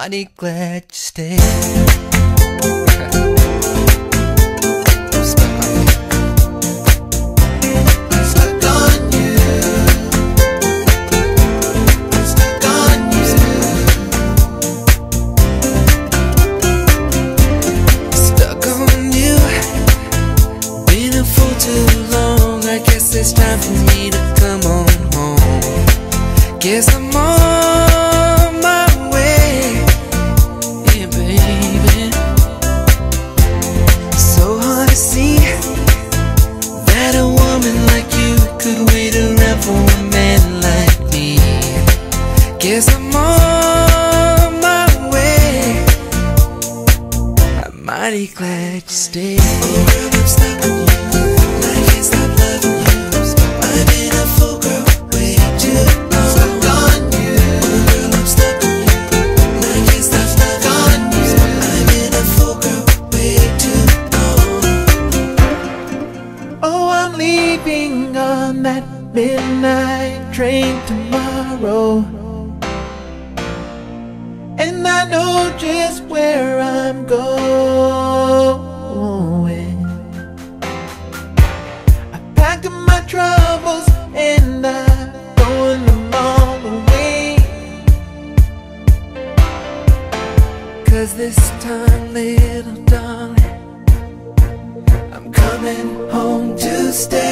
mighty glad you stayed. It's time for me to come on home. Guess I'm on my way, yeah, baby. So hard to see that a woman like you could wait around for a man like me. Guess I'm on my way. I'm mighty glad you stayed. Oh girl, I'm stuck on you. I can't stop loving you. I've been a fool, girl, way too long. Stuck on you, girl, I'm stuck on you. I can't stop loving you. I've been a fool, girl, way too long. Oh, I'm leaving on that midnight train tomorrow, and I know just where I'm going. I packed up my troubles and I'm throwing them all away, 'cause this time, little darling, I'm coming home to stay.